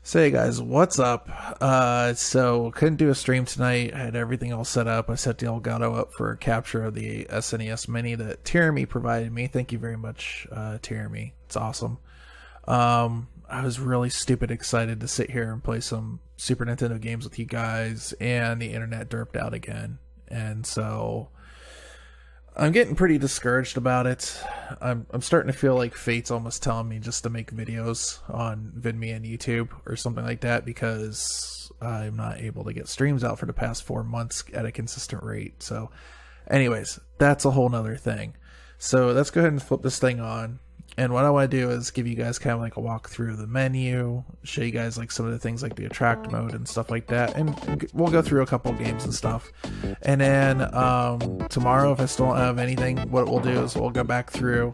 So hey guys, what's up? So couldn't do a stream tonight. I had everything all set up. I set the elgato up for a capture of the SNES Mini that Teromee provided me. Thank you very much, Teromee. It's awesome. I was really stupid excited to sit here and play some Super Nintendo games with you guys, and the internet derped out again. And so I'm getting pretty discouraged about it. I'm starting to feel like fate's almost telling me just to make videos on VidMe and YouTube or something like that, because I'm not able to get streams out for the past 4 months at a consistent rate. So anyways, that's a whole nother thing. So let's go ahead and flip this thing on. And what I want to do is give you guys kind of like a walk through the menu, show you guys like some of the things like the attract mode and stuff like that, and we'll go through a couple of games and stuff. And then tomorrow, if I still don't have anything, what we'll do is we'll go back through.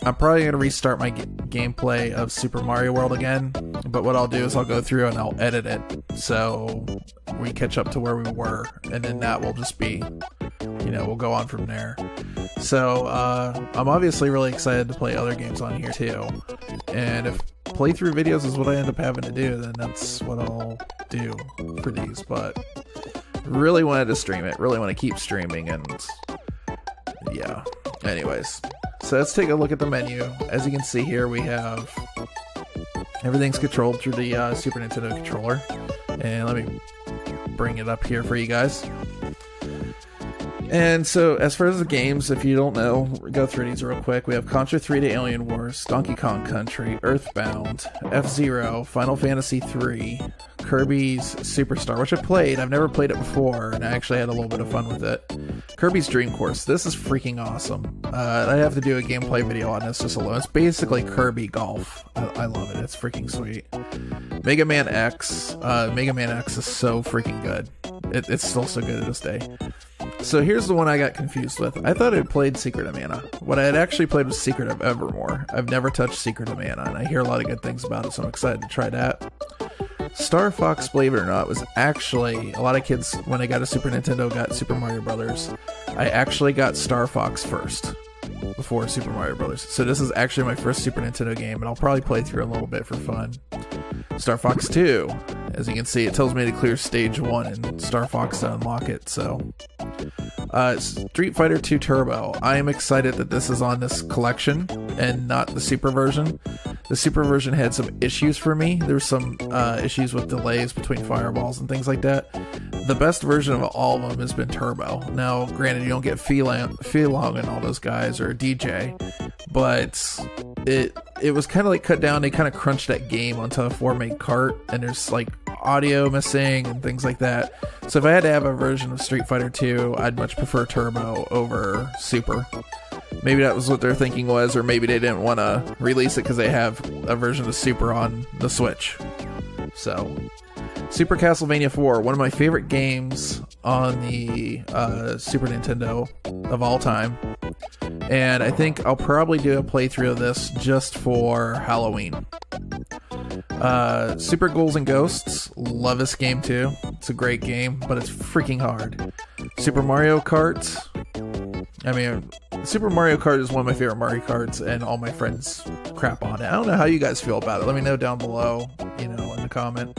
I'm probably going to restart my gameplay of Super Mario World again, but what I'll do is I'll go through and I'll edit it so we catch up to where we were, and then that will just be, you know, we'll go on from there. So I'm obviously really excited to play other games on here too, and if playthrough videos is what I end up having to do, then that's what I'll do for these. But really wanted to stream it, really want to keep streaming, and yeah. Anyways, so let's take a look at the menu. As you can see here, we have everything's controlled through the Super Nintendo controller, and let me bring it up here for you guys. And so, as far as the games, if you don't know, go through these real quick. We have Contra 3D Alien Wars, Donkey Kong Country, Earthbound, F-Zero, Final Fantasy III, Kirby's Superstar, which I played. I've never played it before, and I actually had a little bit of fun with it. Kirby's Dream Course. This is freaking awesome. I have to do a gameplay video on this just alone. It's basically Kirby Golf. I love it. It's freaking sweet. Mega Man X. Mega Man X is so freaking good. It's still so good to this day. So here's the one I got confused with. I thought I had played Secret of Mana. What I had actually played was Secret of Evermore. I've never touched Secret of Mana, and I hear a lot of good things about it, so I'm excited to try that. Star Fox, believe it or not, was actually, a lot of kids, when they got a Super Nintendo, got Super Mario Brothers. I actually got Star Fox first, before Super Mario Brothers. So this is actually my first Super Nintendo game, and I'll probably play through a little bit for fun. Star Fox 2. As you can see, it tells me to clear stage 1 and Star Fox to unlock it, so. Street Fighter II Turbo. I am excited that this is on this collection and not the Super version. The Super version had some issues for me. There were some issues with delays between fireballs and things like that. The best version of all of them has been Turbo. Now, granted, you don't get Feelong and all those guys, or DJ, but it was kind of like cut down. They kind of crunched that game onto a 4-meg cart, and there's like audio missing and things like that. So if I had to have a version of Street Fighter 2, I'd much prefer Turbo over Super. Maybe that was what their thinking was, or maybe they didn't want to release it because they have a version of Super on the Switch. So, Super Castlevania IV, one of my favorite games on the Super Nintendo of all time. And I think I'll probably do a playthrough of this just for Halloween. Super Ghouls and Ghosts, love this game too. It's a great game, but it's freaking hard. Super Mario Kart. I mean, Super Mario Kart is one of my favorite Mario Karts, and all my friends crap on it. I don't know how you guys feel about it. Let me know down below, you know, in the comment.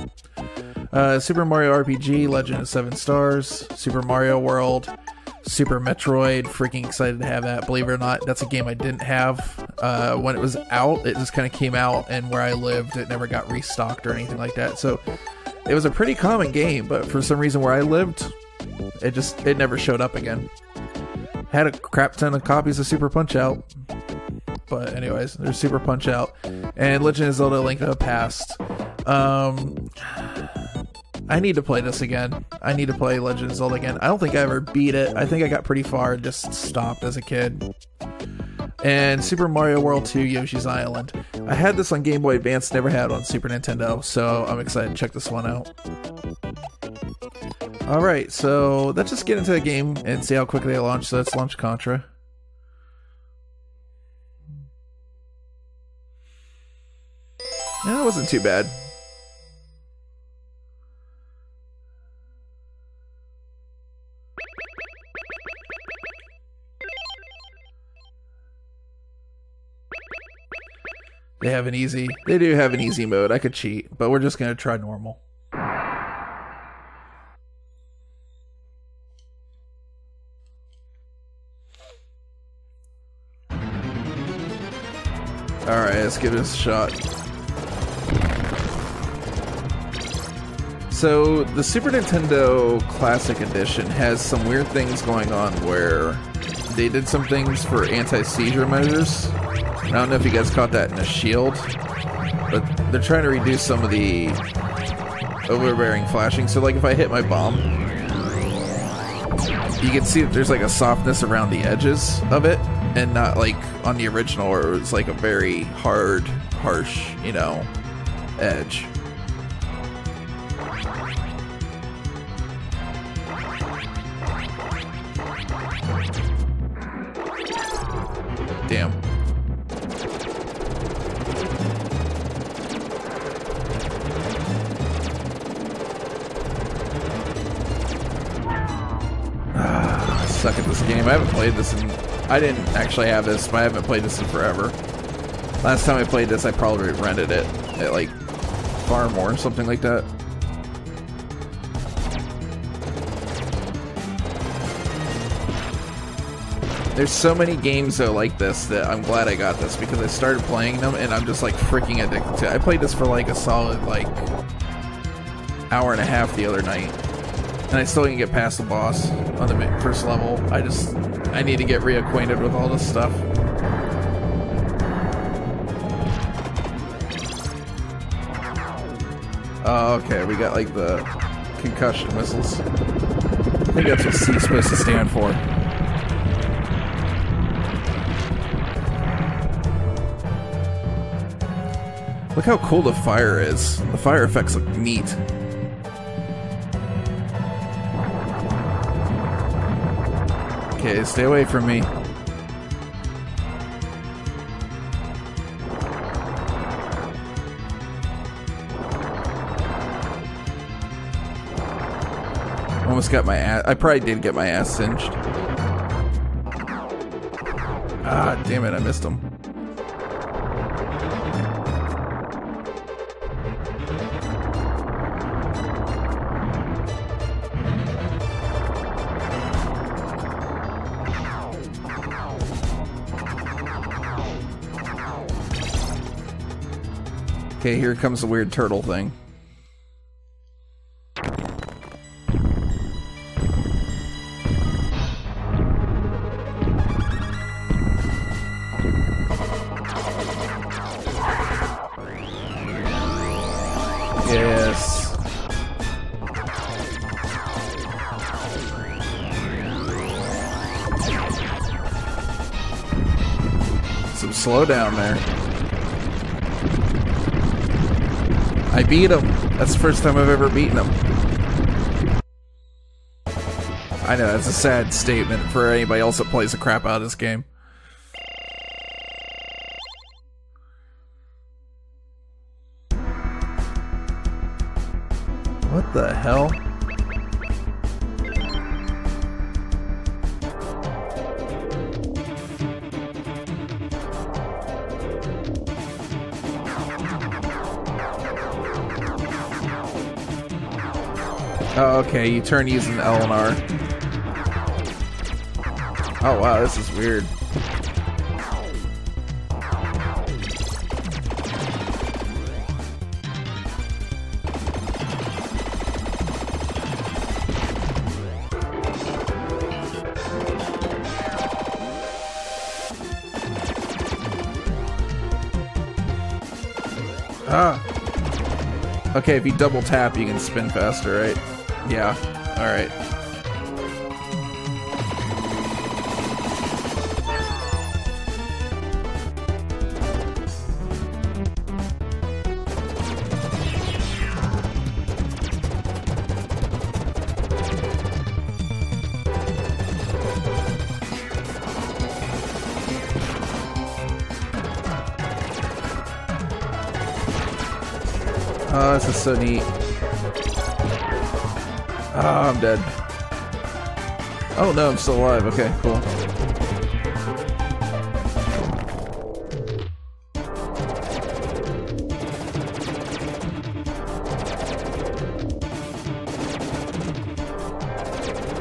Super Mario RPG, Legend of 7 Stars, Super Mario World, Super Metroid, freaking excited to have that. Believe it or not, that's a game I didn't have when it was out. It just kind of came out, and where I lived, it never got restocked or anything like that. So it was a pretty common game, but for some reason where I lived, it never showed up again. Had a crap ton of copies of Super Punch-Out. But anyways, there's Super Punch-Out. And Legend of Zelda Link to the Past. I need to play this again. I need to play Legend of Zelda again. I don't think I ever beat it. I think I got pretty far and just stopped as a kid. And Super Mario World 2 Yoshi's Island. I had this on Game Boy Advance, never had it on Super Nintendo, so I'm excited to check this one out. Alright, so let's just get into the game and see how quickly I launch. So let's launch Contra. Yeah, it wasn't too bad. They have an easy. They do have an easy mode. I could cheat, but we're just gonna try normal. Alright, let's give this a shot. So, the Super Nintendo Classic Edition has some weird things going on where they did some things for anti-seizure measures. I don't know if you guys caught that in the shield, but they're trying to reduce some of the overbearing flashing. So, like, if I hit my bomb, you can see that there's like a softness around the edges of it, and not like on the original where it was like a very hard, harsh, you know, edge. Damn. I suck at this game. I haven't played this in... I didn't actually have this, but I haven't played this in forever. Last time I played this, I probably rented it at, like, Farm or something like that. There's so many games, though, like this that I'm glad I got this, because I started playing them, and I'm just, like, freaking addicted to it. I played this for, like, a solid, like, hour and a half the other night. And I still didn't get past the boss on the first level. I need to get reacquainted with all this stuff. Oh, okay, we got like the concussion missiles. I think that's what C's supposed to stand for. Look how cool the fire is. The fire effects look neat. Okay, stay away from me. Almost got my ass. I probably did get my ass singed. Ah, damn it, I missed him. Okay, here comes the weird turtle thing. Yes. Some slowdown there. I beat him. That's the first time I've ever beaten him. I know, that's a sad statement for anybody else that plays the crap out of this game. What the hell? Oh, okay, you turn using L and R. Oh wow, this is weird. Ah. Okay, if you double tap, you can spin faster, right? Yeah, alright. Oh, this is so neat. Oh, I'm dead. Oh no, I'm still alive. Okay, cool.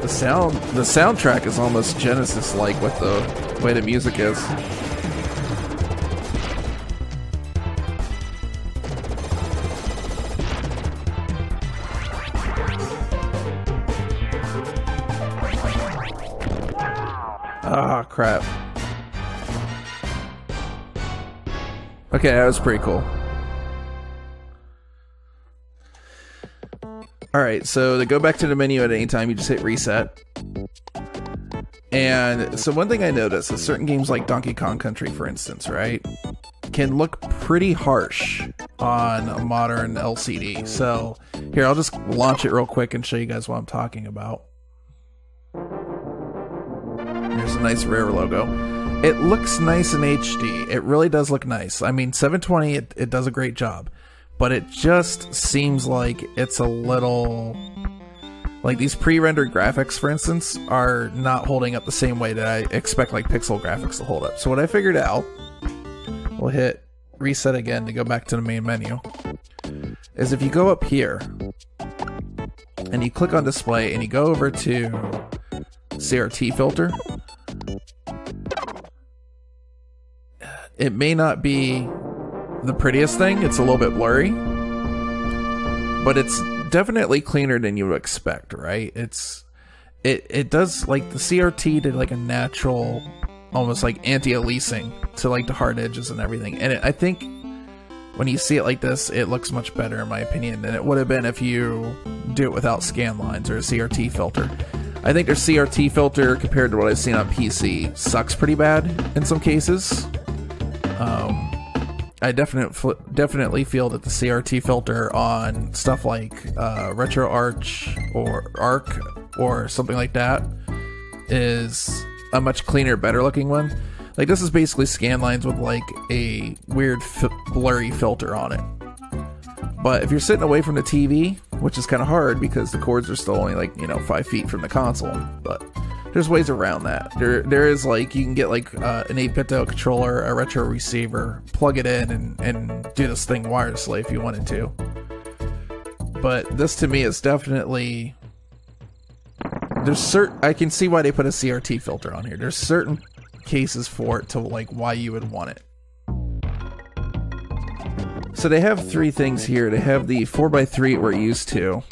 The soundtrack is almost Genesis-like with the way the music is. Ah, crap. Okay, that was pretty cool. Alright, so to go back to the menu at any time, you just hit reset. And so one thing I noticed is certain games like Donkey Kong Country, for instance, right, can look pretty harsh on a modern LCD. So here, I'll just launch it real quick and show you guys what I'm talking about. Here's a nice Rare logo. It looks nice in HD. It really does look nice. I mean, 720, it does a great job. But it just seems like it's a little... Like, these pre-rendered graphics, for instance, are not holding up the same way that I expect, like, pixel graphics to hold up. So what I figured out, we'll hit reset again to go back to the main menu, is if you go up here, and you click on display, and you go over to CRT filter, it may not be the prettiest thing. It's a little bit blurry, but it's definitely cleaner than you would expect, right? It does, like, the CRT did like a natural, almost like anti-aliasing to like the hard edges and everything, and I think when you see it like this, it looks much better in my opinion than it would have been if you do it without scan lines or a CRT filter. I think their CRT filter, compared to what I've seen on PC, sucks pretty bad in some cases. I definitely feel that the CRT filter on stuff like Retro Arch or Arc or something like that is a much cleaner, better looking one. Like, this is basically scan lines with like a weird blurry filter on it. But if you're sitting away from the TV, which is kind of hard because the cords are still only like, 5 feet from the console, but there's ways around that. There is, like, you can get like an 8-bit controller, a retro receiver, plug it in and do this thing wirelessly if you wanted to. But this to me is definitely, I can see why they put a CRT filter on here. There's certain cases for it to like why you would want it. So they have 3 things here. They have the 4x3 we're used to.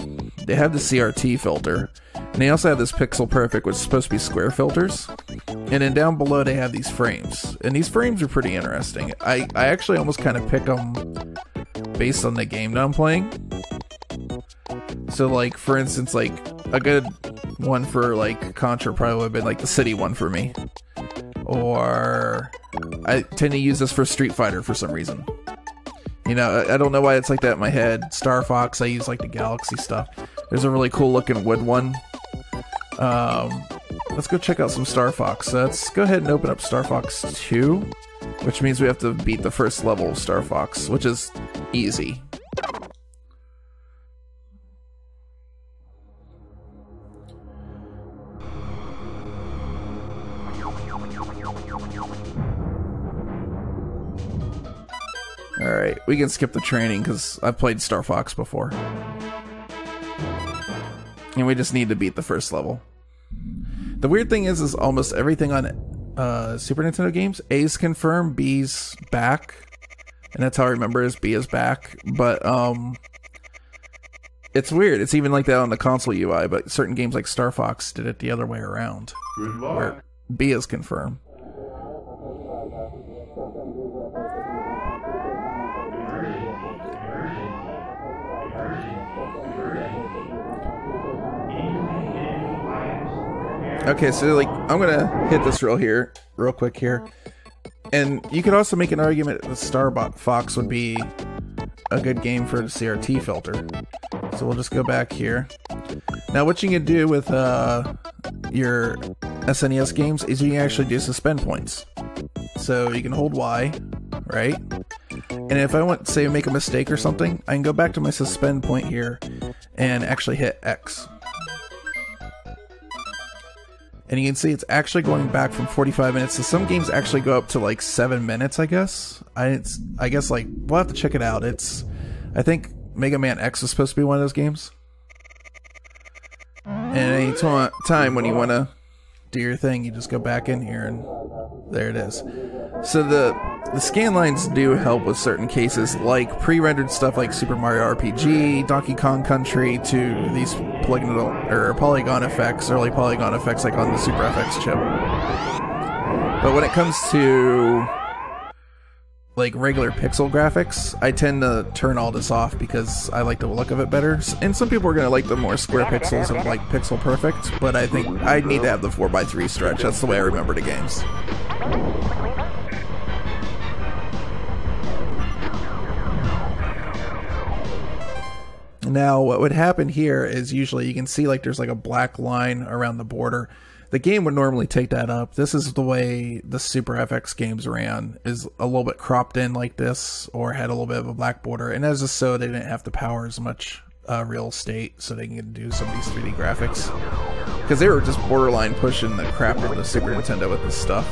They have the CRT filter. And they also have this Pixel Perfect, which is supposed to be square filters. And then down below they have these frames. And these frames are pretty interesting. I actually almost kind of pick them based on the game that I'm playing. So, like, for instance, like, a good one for, like, Contra probably would have been, like, the City one for me. Or I tend to use this for Street Fighter for some reason. I don't know why it's like that in my head. Star Fox, I use like the Galaxy stuff. There's a really cool looking wood one. Let's go check out some Star Fox. So let's go ahead and open up Star Fox 2, which means we have to beat the first level of Star Fox, which is easy. Alright, we can skip the training because I've played Star Fox before. And we just need to beat the first level. The weird thing is almost everything on Super Nintendo games, A's confirm, B's back. And that's how I remember is B is back. But it's weird. It's even like that on the console UI, but certain games like Star Fox did it the other way around. Where B is confirmed. Okay, so like I'm gonna hit this real quick here, and you could also make an argument that Star Fox would be a good game for the CRT filter. So we'll just go back here. Now, what you can do with your SNES games is you can actually do suspend points. So you can hold Y, right? And if I want, say, make a mistake or something, I can go back to my suspend point here and actually hit X. And you can see it's actually going back from 45 minutes. So some games actually go up to like 7 minutes, I guess. I guess, like, we'll have to check it out. I think Mega Man X is supposed to be one of those games. And at any time when you want to do your thing, you just go back in here and there it is. So the scan lines do help with certain cases, like pre-rendered stuff like Super Mario RPG, Donkey Kong Country, to these polygon effects, early polygon effects like on the Super FX chip. But when it comes to like regular pixel graphics, I tend to turn all this off because I like the look of it better. And some people are going to like the more square pixels of like pixel perfect, but I think I need to have the 4x3 stretch. That's the way I remember the games. Now, what would happen here is usually you can see like there's like a black line around the border. The game would normally take that up. This is the way the Super FX games ran, is a little bit cropped in like this, or had a little bit of a black border. And as just so they didn't have to power as much real estate so they can do some of these 3D graphics. Because they were just borderline pushing the crap out of the Super Nintendo with this stuff.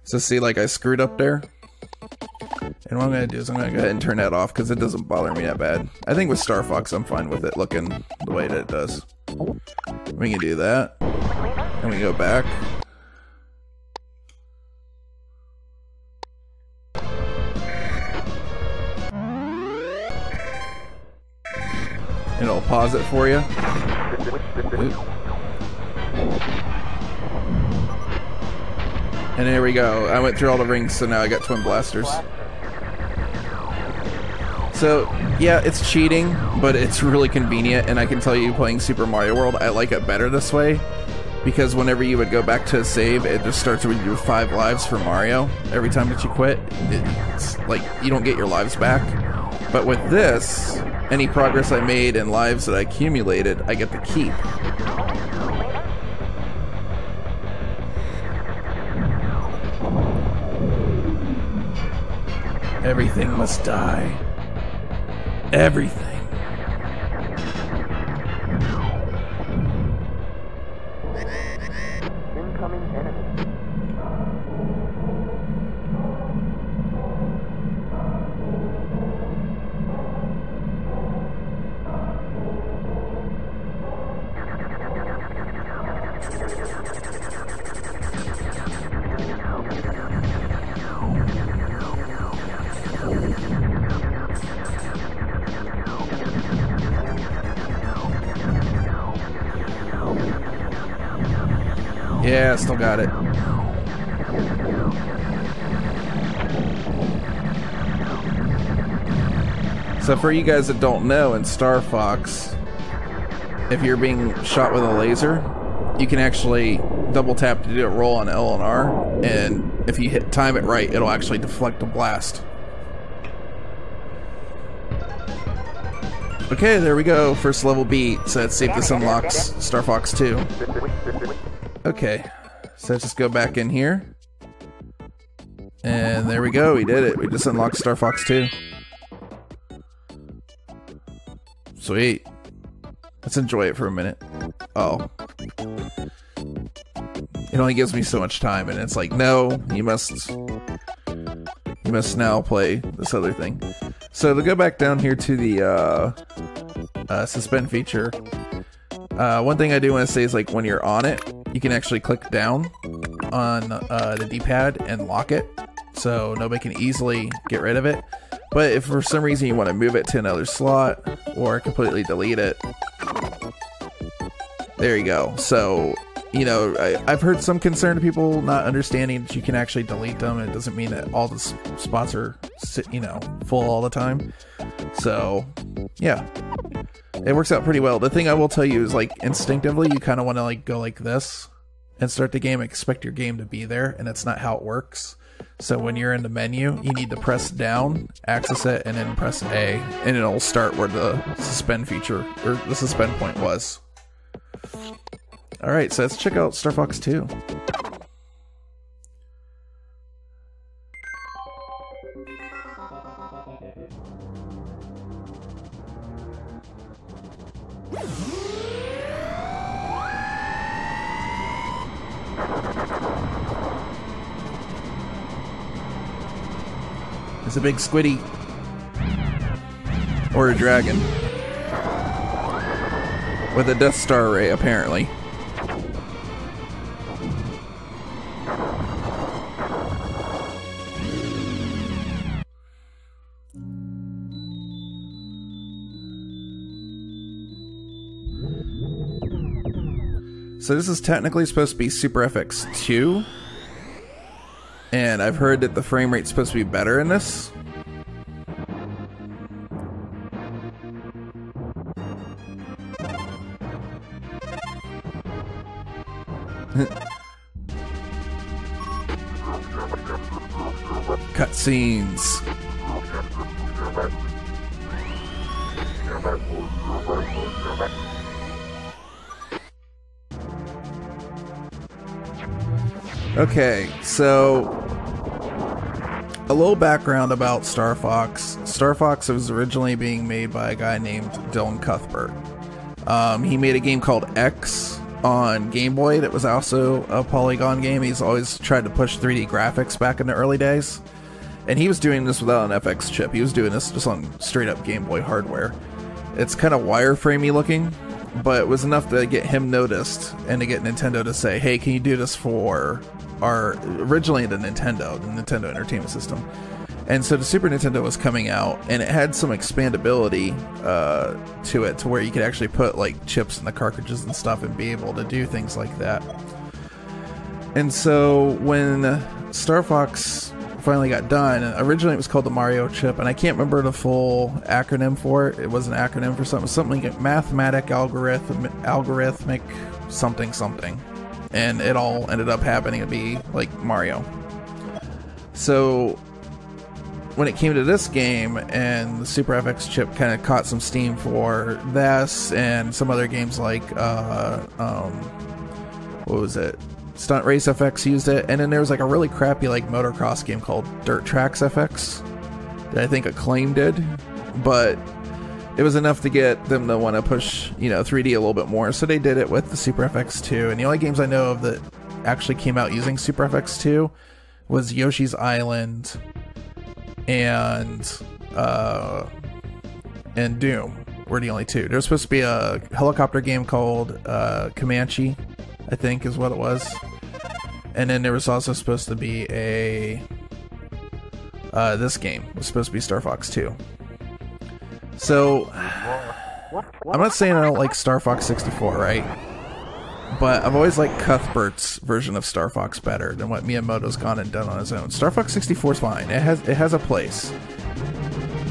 So see, like I screwed up there. And what I'm going to do is I'm going to go ahead and turn that off because it doesn't bother me that bad. I think with Star Fox I'm fine with it looking the way that it does. We can do that. And we go back. And it'll pause it for you. Oop. And there we go. I went through all the rings, so now I got twin blasters. So, yeah, it's cheating, but it's really convenient, and I can tell you, playing Super Mario World, I like it better this way, because whenever you would go back to a save, it just starts with you 5 lives for Mario. Every time that you quit, it's like, you don't get your lives back. But with this, any progress I made and lives that I accumulated, I get to keep. Everything must die. Everything. Incoming enemy. Yeah, still got it. So for you guys that don't know, in Star Fox, if you're being shot with a laser, you can actually double tap to do a roll on L and R, and if you time it right, it'll actually deflect the blast. Okay, there we go. First level beat. So let's see if this unlocks Star Fox 2. Okay, so let's just go back in here. And there we go, we did it. We just unlocked Star Fox 2. Sweet. Let's enjoy it for a minute. Oh. It only gives me so much time, and it's like, no, you must now play this other thing. So to go back down here to the suspend feature, one thing I do want to say is, like, when you're on it, you can actually click down on the D-pad and lock it, so nobody can easily get rid of it. But if for some reason you want to move it to another slot or completely delete it, there you go. So, you know, I've heard some concern of people not understanding that you can actually delete them. It doesn't mean that all the spots are, you know, full all the time. So, yeah. It works out pretty well. The thing I will tell you is, like, instinctively, you kind of want to, like, go like this and start the game, expect your game to be there, and that's not how it works. So when you're in the menu, you need to press down, access it, and then press A, and it'll start where the suspend feature, or the suspend point was. Alright, so let's check out Star Fox 2. It's a big squiddy. Or a dragon. With a Death Star array, apparently. So this is technically supposed to be Super FX 2. And I've heard that the frame rate's supposed to be better in this. Cutscenes. Okay, so a little background about Star Fox. Star Fox was originally being made by a guy named Dylan Cuthbert. He made a game called X on Game Boy that was also a polygon game. He's always tried to push 3D graphics back in the early days. And he was doing this without an FX chip. He was doing this just on straight up Game Boy hardware. It's kind of wireframey looking, but it was enough to get him noticed and to get Nintendo to say, hey, can you do this for originally the Nintendo Entertainment System. And so the Super Nintendo was coming out, and it had some expandability to it, to where you could actually put like chips in the cartridges and stuff and be able to do things like that. And so when Star Fox finally got done, originally it was called the Mario chip, and I can't remember the full acronym for it. It was an acronym for something like mathematic algorithmic something. And it all ended up happening to be like Mario. So when it came to this game, and the Super FX chip kind of caught some steam for this and some other games like what was it? Stunt Race FX used it, and then there was like a really crappy like motocross game called Dirt Tracks FX that I think Acclaim did, but it was enough to get them to want to push, 3D a little bit more. So they did it with the Super FX 2. And the only games I know of that actually came out using Super FX 2 was Yoshi's Island and Doom were the only two. There was supposed to be a helicopter game called Comanche, I think is what it was. And then there was also supposed to be this game was supposed to be Star Fox 2. So, I'm not saying I don't like Star Fox 64, right? But I've always liked Cuthbert's version of Star Fox better than what Miyamoto's gone and done on his own. Star Fox 64 is fine. It has a place.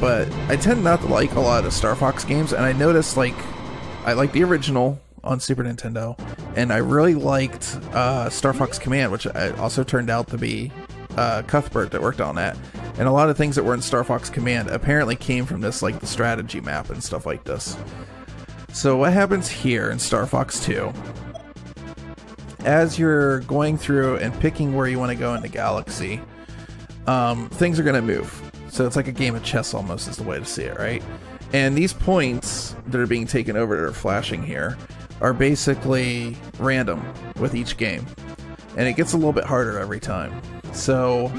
But I tend not to like a lot of the Star Fox games, and I noticed, I like the original on Super Nintendo, and I really liked Star Fox Command, which also turned out to be Cuthbert that worked on that. And a lot of things that were in Star Fox Command apparently came from this, like the strategy map and stuff like this. So what happens here in Star Fox 2, as you're going through and picking where you want to go in the galaxy, things are going to move. So it's like a game of chess almost is the way to see it, right? And these points that are being taken over that are flashing here are basically random with each game. And it gets a little bit harder every time. So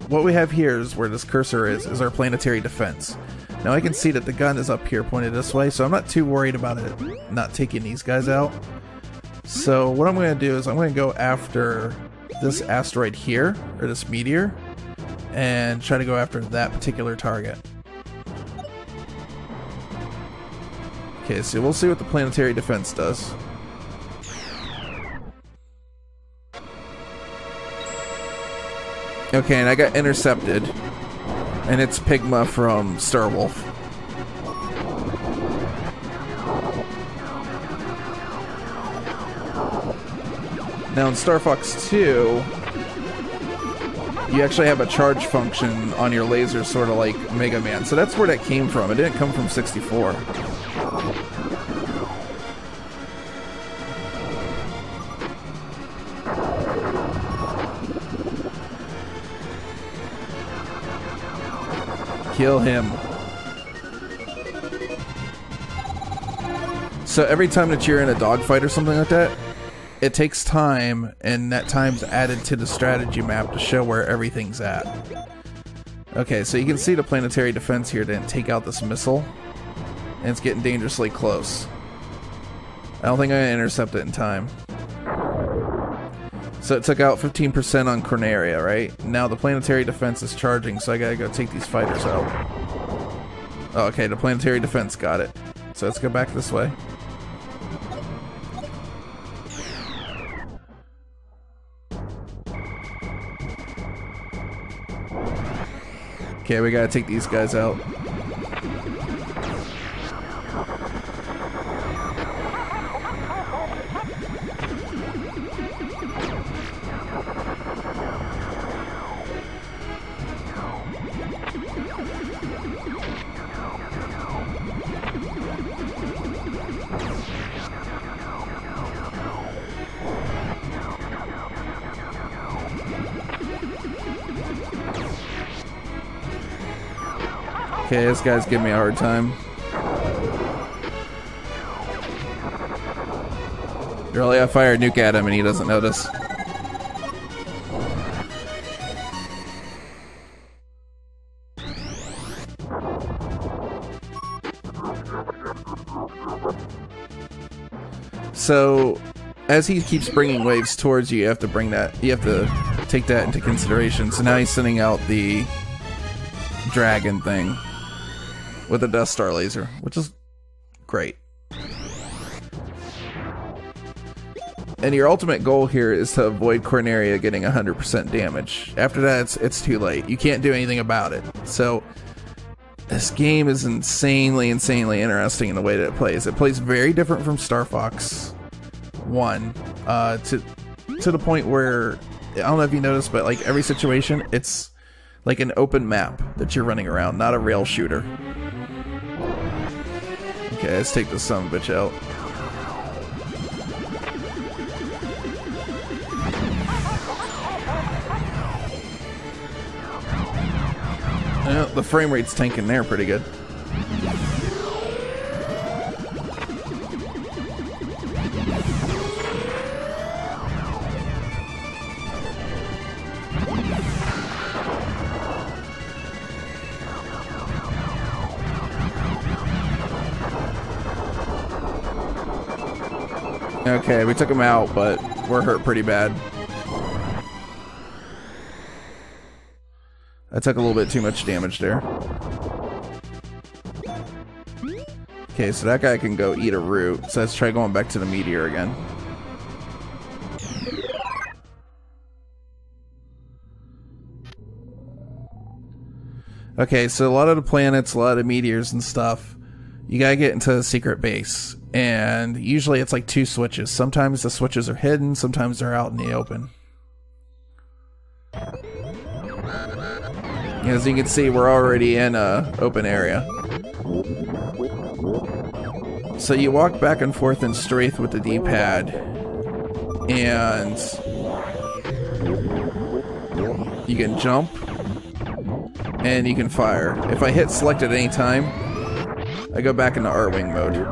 what we have here is where this cursor is our planetary defense. Now I can see that the gun is up here pointed this way, so I'm not too worried about it not taking these guys out. So what I'm going to do is I'm going to go after this asteroid here, or this meteor, and try to go after that particular target. Okay, so we'll see what the planetary defense does. Okay, and I got intercepted. And it's Pigma from Starwolf. Now in Star Fox 2, you actually have a charge function on your laser, sort of like Mega Man. So that's where that came from. It didn't come from 64. Kill him. So every time that you're in a dogfight or something like that, it takes time, and that time's added to the strategy map to show where everything's at. Okay, so you can see the planetary defense here didn't take out this missile. And it's getting dangerously close. I don't think I'm going to intercept it in time. So it took out 15% on Corneria, right? Now the planetary defense is charging, so I gotta go take these fighters out. Oh, okay, the planetary defense got it. So let's go back this way. Okay, we gotta take these guys out. Okay, this guy's giving me a hard time. Really, I fired a nuke at him and he doesn't notice. So, as he keeps bringing waves towards you, you have to bring that. You have to take that into consideration. So now he's sending out the dragon thing with a Death Star laser, which is great. And your ultimate goal here is to avoid Corneria getting 100% damage. After that, it's too late. You can't do anything about it. So this game is insanely interesting in the way that it plays. It plays very different from Star Fox 1 to the point where, I don't know if you noticed, but like every situation, it's like an open map that you're running around, not a rail shooter. Okay, let's take this son of a bitch out. Yeah, the frame rate's tanking there pretty good. Okay, we took him out, but we're hurt pretty bad. I took a little bit too much damage there. Okay, so that guy can go eat a root. So let's try going back to the meteor again. Okay, so a lot of the planets, a lot of meteors and stuff, you gotta get into a secret base. And usually it's like 2 switches. Sometimes the switches are hidden, sometimes they're out in the open. As you can see, we're already in a open area. So you walk back and forth in strafe with the D-pad, and you can jump, and you can fire. If I hit select at any time, I go back into R-Wing mode.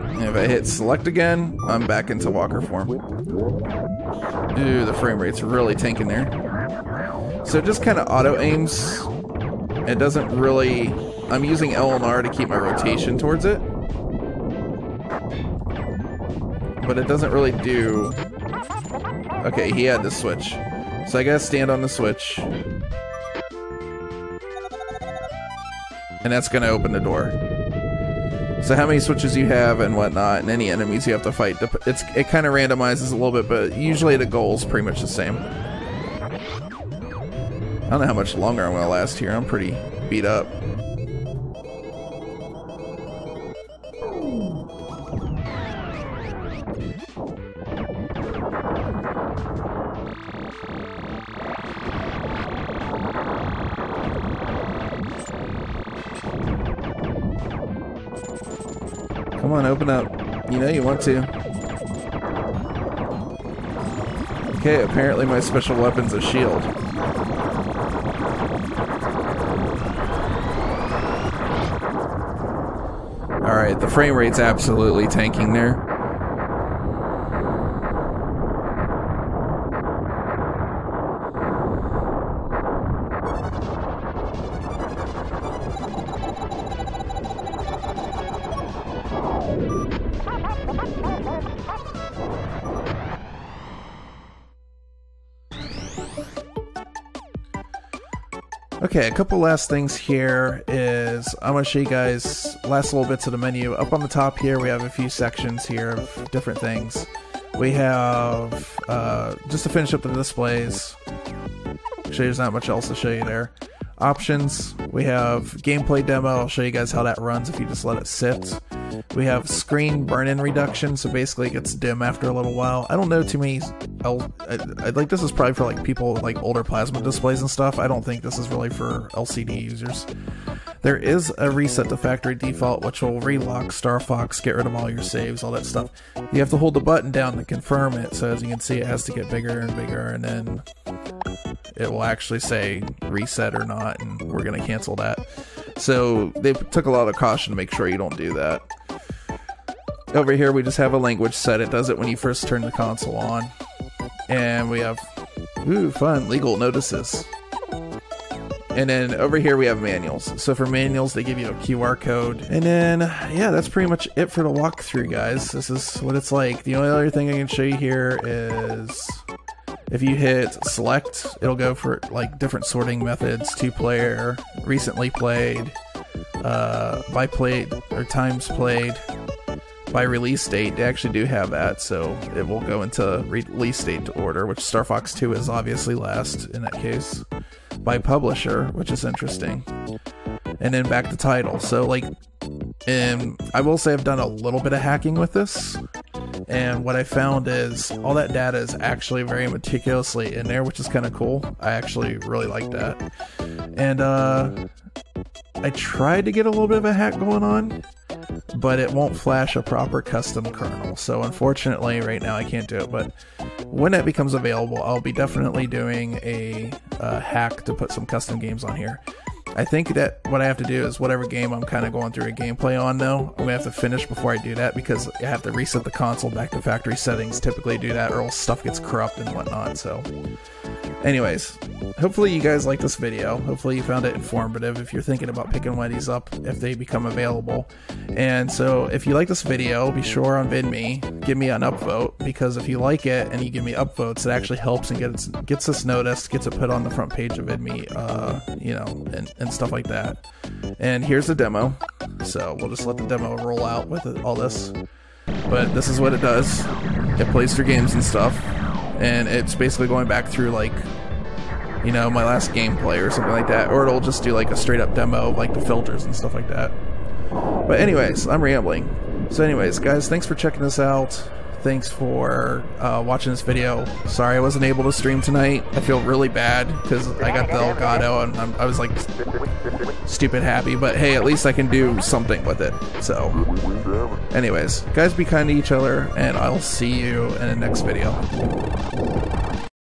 And if I hit select again, I'm back into walker form. Ooh, the frame rate's really tanking there. So it just kind of auto-aims. It doesn't really... I'm using L and R to keep my rotation towards it. But it doesn't really do... Okay, he had to switch. So I gotta stand on the switch. And that's gonna open the door. So how many switches you have and whatnot, and any enemies you have to fight. It kind of randomizes a little bit, but usually the goal's pretty much the same. I don't know how much longer I'm gonna last here. I'm pretty beat up. Come on, open up. You know you want to. Okay, apparently my special weapon's a shield. Alright, the frame rate's absolutely tanking there. Okay, a couple last things here is I'm going to show you guys last little bits of the menu. Up on the top here we have a few sections here of different things. We have, just to finish up the displays, actually there's not much else to show you there. Options, we have gameplay demo, I'll show you guys how that runs if you just let it sit. We have screen burn-in reduction, so basically it gets dim after a little while. I don't know too many, like this is probably for like people with like older plasma displays and stuff. I don't think this is really for LCD users. There is a reset to factory default, which will relock Star Fox, get rid of all your saves, all that stuff. You have to hold the button down to confirm it, so as you can see it has to get bigger and bigger, and then it will actually say reset or not, and we're going to cancel that. So they took a lot of caution to make sure you don't do that. Over here we just have a language set. It does it when you first turn the console on. And we have, ooh, fun, legal notices. And then over here we have manuals. So for manuals they give you a QR code. And then, yeah, that's pretty much it for the walkthrough, guys. This is what it's like. The only other thing I can show you here is if you hit select, it'll go for like different sorting methods, 2-player, recently played, by played, or times played, by release date. They actually do have that, so it will go into release date order, which Star Fox 2 is obviously last in that case. By publisher, which is interesting. And then back to title. So like, I will say I've done a little bit of hacking with this. And what I found is all that data is actually very meticulously in there, which is kind of cool. I actually really like that. And I tried to get a little bit of a hack going on, but it won't flash a proper custom kernel. So unfortunately right now I can't do it, but when it becomes available, I'll be definitely doing a hack to put some custom games on here. I think that what I have to do is whatever game I'm kind of going through a gameplay on now, I'm going to have to finish before I do that, because I have to reset the console back to factory settings, typically do that, or else stuff gets corrupt and whatnot. So anyways, hopefully you guys like this video. Hopefully you found it informative if you're thinking about picking Weddies up if they become available. And so if you like this video, be sure on VidMe, give me an upvote, because if you like it and you give me upvotes, it actually helps and gets us noticed, gets it put on the front page of VidMe, you know, and stuff like that. And here's the demo, so we'll just let the demo roll out with all this. But this is what it does. It plays through games and stuff, and it's basically going back through, like, you know, my last gameplay or something like that, or it'll just do like a straight up demo of like the filters and stuff like that. But anyways, I'm rambling. So anyways, guys, thanks for checking this out. Thanks for watching this video. Sorry I wasn't able to stream tonight. I feel really bad because I got the elgato and I was like stupid happy, but hey, at least I can do something with it. So anyways, guys, be kind to each other, and I'll see you in the next video.